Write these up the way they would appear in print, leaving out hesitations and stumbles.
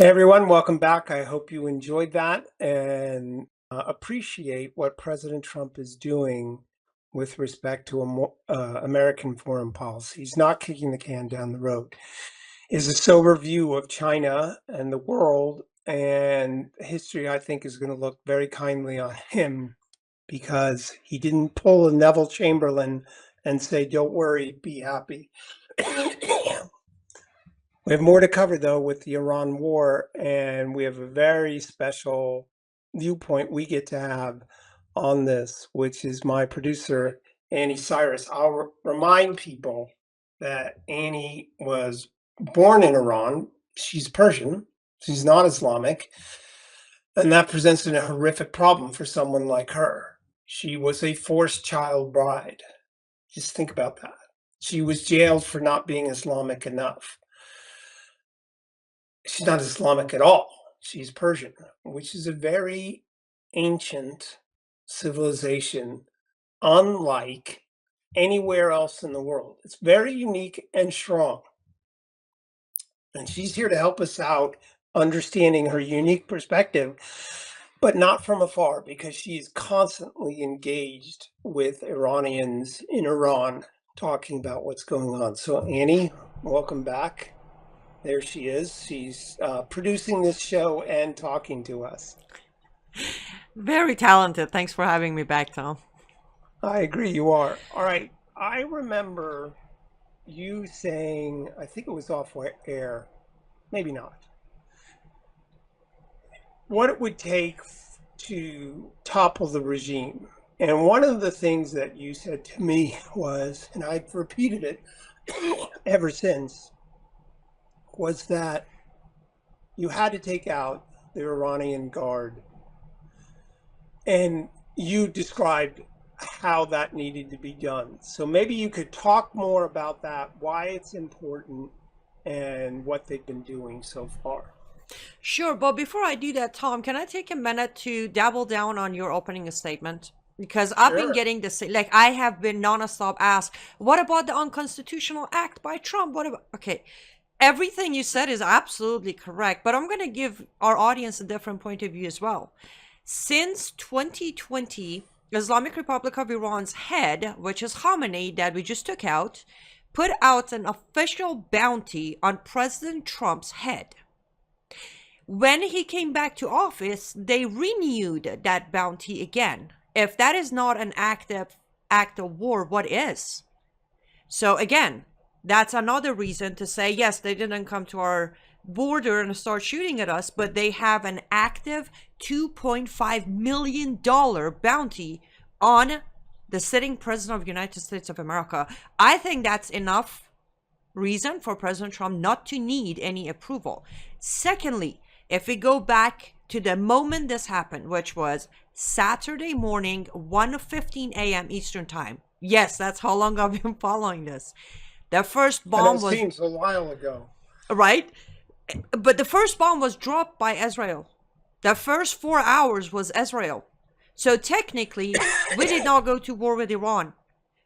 Hey everyone, welcome back. I hope you enjoyed that and appreciate what President Trump is doing with respect to American foreign policy. He's not kicking the can down the road. Is a sober view of China and the world, and history, I think, is going to look very kindly on him because he didn't pull a Neville Chamberlain and say, "Don't worry, be happy." We have more to cover, though, with the Iran war, and we have a very special viewpoint we get to have on this, which is my producer, Annie Cyrus. I'll remind people that Annie was born in Iran. She's Persian. She's not Islamic. And that presents a horrific problem for someone like her. She was a forced child bride. Just think about that. She was jailed for not being Islamic enough. She's not Islamic at all. She's Persian, which is a very ancient civilization, unlike anywhere else in the world. It's very unique and strong. And she's here to help us out understanding her unique perspective, but not from afar, because she is constantly engaged with Iranians in Iran talking about what's going on. So, Annie, welcome back. There she is. She's producing this show and talking to us. Very talented. Thanks for having me back, Tom. I agree, you are. All right. I remember you saying, I think it was off air, maybe not, what it would take to topple the regime. And one of the things that you said to me was, and I've repeated it ever since, was that you had to take out the Iranian Guard. And you described how that needed to be done. So maybe you could talk more about that, why it's important, and what they've been doing so far. Sure, but before I do that, Tom, can I take a minute to double down on your opening statement? Because I've been Sure. getting this, like, I have been nonstop asked, what about the unconstitutional act by Trump? What about, okay, everything you said is absolutely correct, but I'm going to give our audience a different point of view as well. Since 2020, Islamic Republic of Iran's head, which is Khamenei, that we just took out, put out an official bounty on President Trump's head. When he came back to office, they renewed that bounty again. If that is not an active act of war, what is? So again, that's another reason to say, yes, they didn't come to our border and start shooting at us, but they have an active $2.5 million bounty on the sitting president of the United States of America. I think that's enough reason for President Trump not to need any approval. Secondly, if we go back to the moment this happened, which was Saturday morning, 1:15 a.m. Eastern time. Yes, that's how long I've been following this. The first And it bomb was, seems a while ago. right? But the first bomb was dropped by Israel. The first 4 hours was Israel. So technically, we did not go to war with Iran.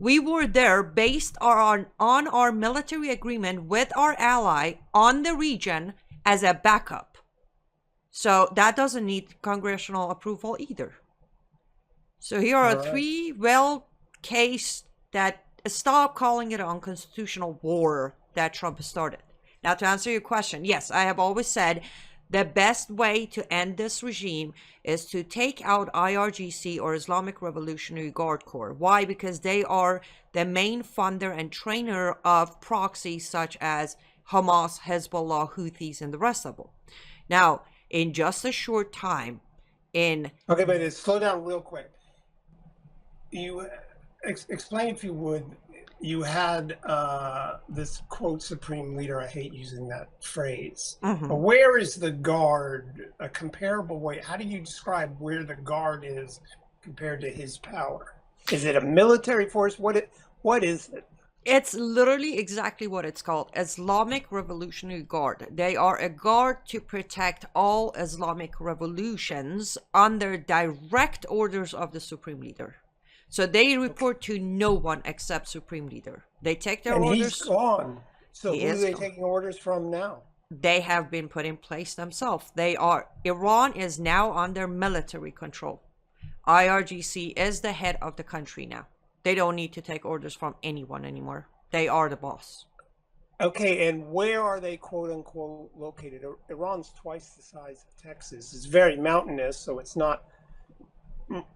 We were there based on our military agreement with our ally on the region as a backup. So that doesn't need congressional approval either. So here All are right. three case that stop calling it an unconstitutional war that Trump started. Now, to answer your question, yes, I have always said the best way to end this regime is to take out IRGC, or Islamic Revolutionary Guard Corps. Why? Because they are the main funder and trainer of proxies such as Hamas, Hezbollah, Houthis, and the rest of them. Now, in just a short time, in Okay, but slow down real quick. You explain, if you would. You had this quote supreme leader. I hate using that phrase. Mhm. Where is the Guard? A comparable way. How do you describe where the Guard is compared to his power? Is it a military force? What is it? It's literally exactly what it's called, Islamic Revolutionary Guard. They are a guard to protect all Islamic revolutions under direct orders of the Supreme Leader. So they report to no one except Supreme Leader. They take their And he's orders. gone. So He who are is they gone. taking orders from now? they have been put in place themselves. Iran is now under military control. IRGC is the head of the country now. They don't need to take orders from anyone anymore. They are the boss. Okay, and where are they, quote unquote, located? Iran's twice the size of Texas. It's very mountainous, so it's not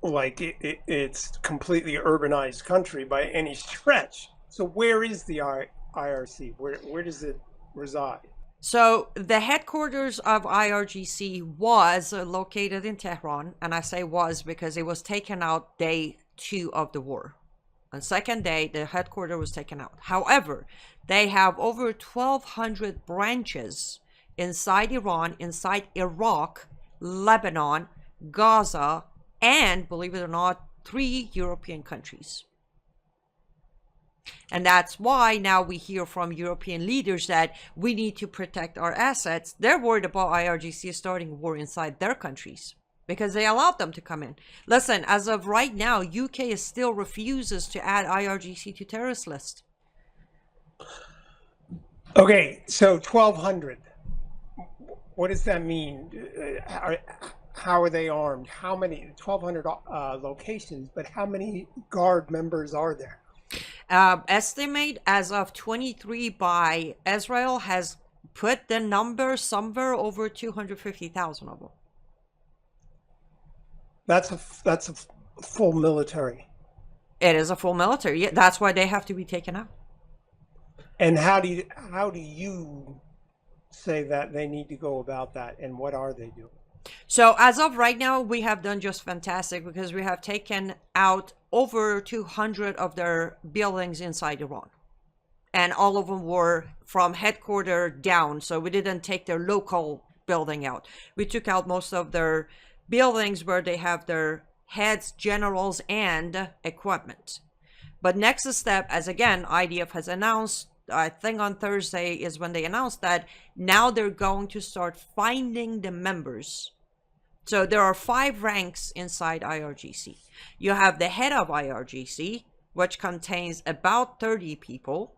like it's completely urbanized country by any stretch. So where is the IRC? Where does it reside? So the headquarters of IRGC was located in Tehran, and I say was because it was taken out day 2 of the war. On second day, the headquarters was taken out. However, they have over 1,200 branches inside Iran, inside Iraq, Lebanon, Gaza, and, believe it or not, 3 European countries. And that's why now we hear from European leaders that we need to protect our assets. They're worried about IRGC starting a war inside their countries because they allowed them to come in. Listen, as of right now, UK still refuses to add IRGC to terrorist list. Okay, so 1,200. What does that mean? How are they armed? How many? 1,200 locations, but how many guard members are there? Estimate as of 23 by Israel has put the number somewhere over 250,000 of them. That's a full military. It is a full military. Yeah, that's why they have to be taken out. And how do you say that they need to go about that, and what are they doing? So as of right now, we have done just fantastic because we have taken out over 200 of their buildings inside Iran. And all of them were from headquarters down. So we didn't take their local building out. We took out most of their buildings where they have their heads, generals, and equipment. But next step, as again, IDF has announced, I think on Thursday is when they announced that now they're going to start finding the members. So there are 5 ranks inside IRGC. You have the head of IRGC, which contains about 30 people,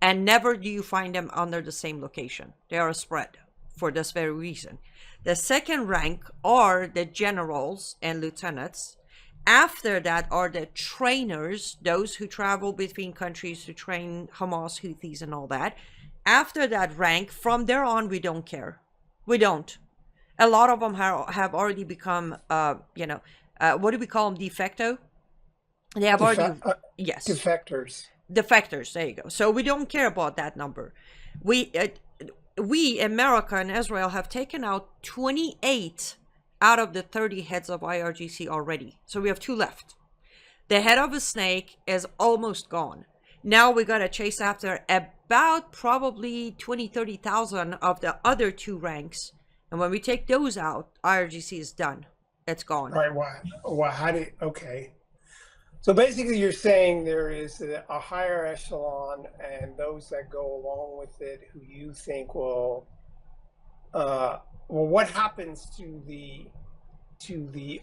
and never do you find them under the same location. They are spread for this very reason. The second rank are the generals and lieutenants. After that are the trainers, those who travel between countries to train Hamas, Houthis, and all that. After that rank, from there on, we don't care. We don't. A lot of them have already become, what do we call them? De facto? They have yes. Defectors. Defectors, there you go. So we don't care about that number. We, America and Israel, have taken out 28 out of the 30 heads of IRGC already. So we have 2 left. The head of a snake is almost gone. Now we got to chase after about probably 30,000 of the other 2 ranks. And when we take those out, IRGC is done. It's gone. All right. Well, okay. So basically you're saying there is a higher echelon and those that go along with it who you think will, what happens to the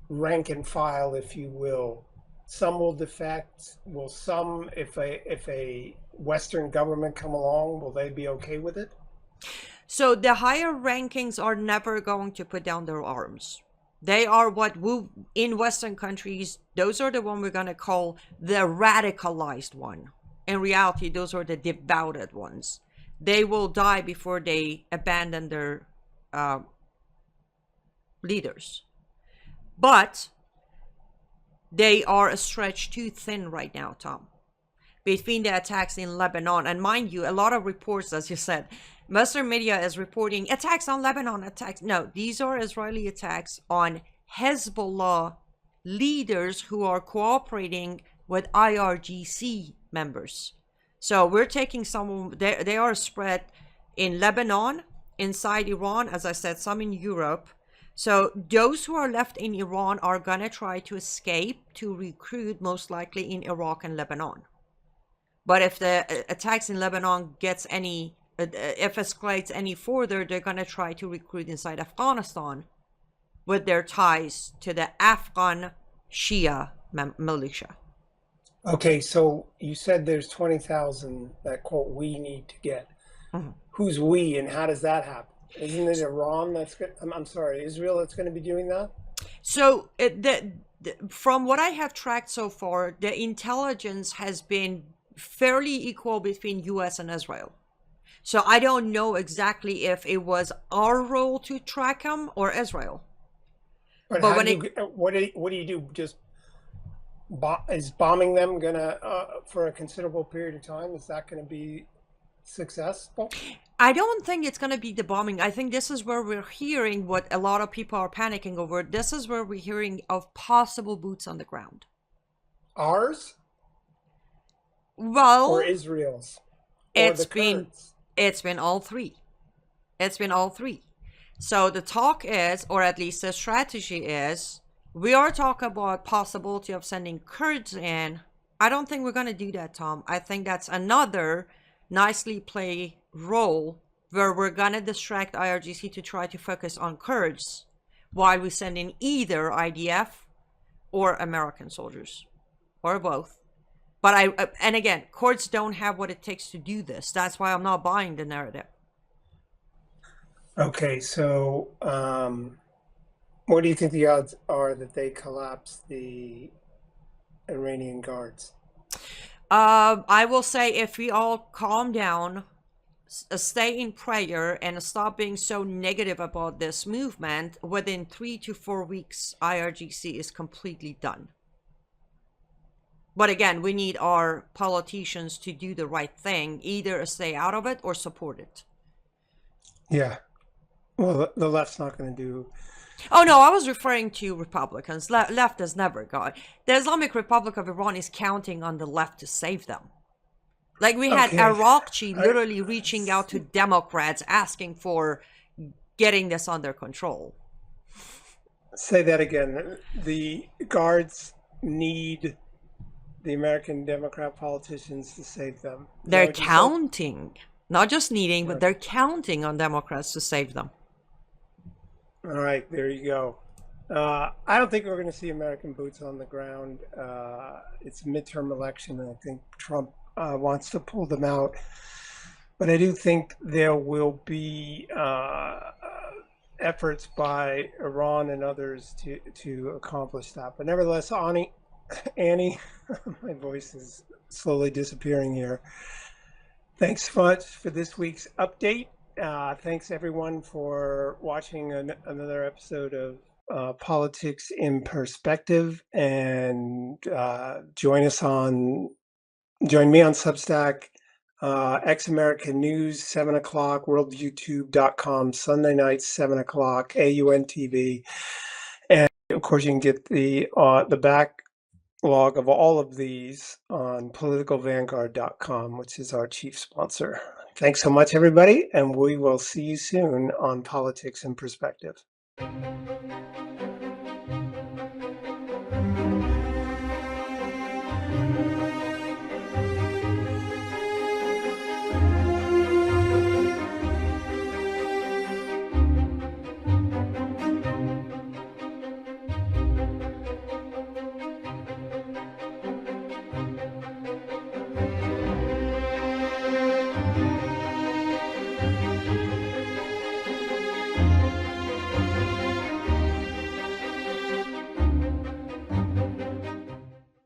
rank and file, if you will? Some will defect. Will some, if a Western government come along, will they be okay with it? So the higher rankings are never going to put down their arms. They are in Western countries, those are the one we're going to call the radicalized one. In reality, those are the devoted ones. They will die before they abandon their leaders. But they are stretched too thin right now, Tom. Between the attacks in Lebanon, and mind you, a lot of reports, as you said, Western media is reporting attacks on Lebanon, attacks. No, these are Israeli attacks on Hezbollah leaders who are cooperating with IRGC members. So we're taking some, they are spread in Lebanon, inside Iran, as I said, some in Europe. So those who are left in Iran are going to try to escape to recruit, most likely in Iraq and Lebanon. But if the attacks in Lebanon if escalates any further, they're going to try to recruit inside Afghanistan with their ties to the Afghan Shia militia. Okay, so you said there's 20,000 that, quote, we need to get. Mm-hmm. Who's we, and how does that happen? Isn't it Iran that's good? I'm sorry, Israel that's going to be doing that? So from what I have tracked so far, the intelligence has been fairly equal between US and Israel. So I don't know exactly if it was our role to track them or Israel. But But how do when it, you, what do you do? Just is bombing them gonna for a considerable period of time? Is that going to be successful? I don't think it's going to be the bombing. I think this is where we're hearing what a lot of people are panicking over. This is where we're hearing of possible boots on the ground. Ours or Well, Israel's or it's the been Kurds? it's been all three. It's been all three. So the talk is, or at least the strategy is, we are talking about possibility of sending Kurds in. I don't think we're going to do that, Tom. I think that's another nicely play role where we're going to distract IRGC to try to focus on Kurds while we send in either IDF or American soldiers or both. But and again, Kurds don't have what it takes to do this. That's why I'm not buying the narrative. Okay, so what do you think the odds are that they collapse the Iranian guards? I will say if we all calm down, stay in prayer, and stop being so negative about this movement, within 3 to 4 weeks, IRGC is completely done. But again, we need our politicians to do the right thing, either stay out of it or support it. Yeah. Well, the left's not going to do. Oh no, I was referring to Republicans. Left has never gone. The Islamic Republic of Iran is counting on the left to save them. Like we had Okay. Iraqchi literally reaching out to Democrats asking for getting this under control. Say that again. The guards need the American Democrat politicians to save them. Is that They're what you said? counting, not just needing, but they're counting on Democrats to save them. All right, there you go. I don't think we're going to see American boots on the ground. It's a midterm election, and I think Trump wants to pull them out. But I do think there will be efforts by Iran and others to accomplish that. But nevertheless, Annie, my voice is slowly disappearing here. Thanks so much for this week's update. Thanks everyone for watching another episode of Politics in Perspective, and join me on Substack, Ex American News, 7 o'clock, worldyoutube.com, Sunday nights, 7 o'clock, AUN TV. And of course, you can get the backlog of all of these on politicalvanguard.com, which is our chief sponsor. Thanks so much, everybody, and we will see you soon on Politics in Perspective.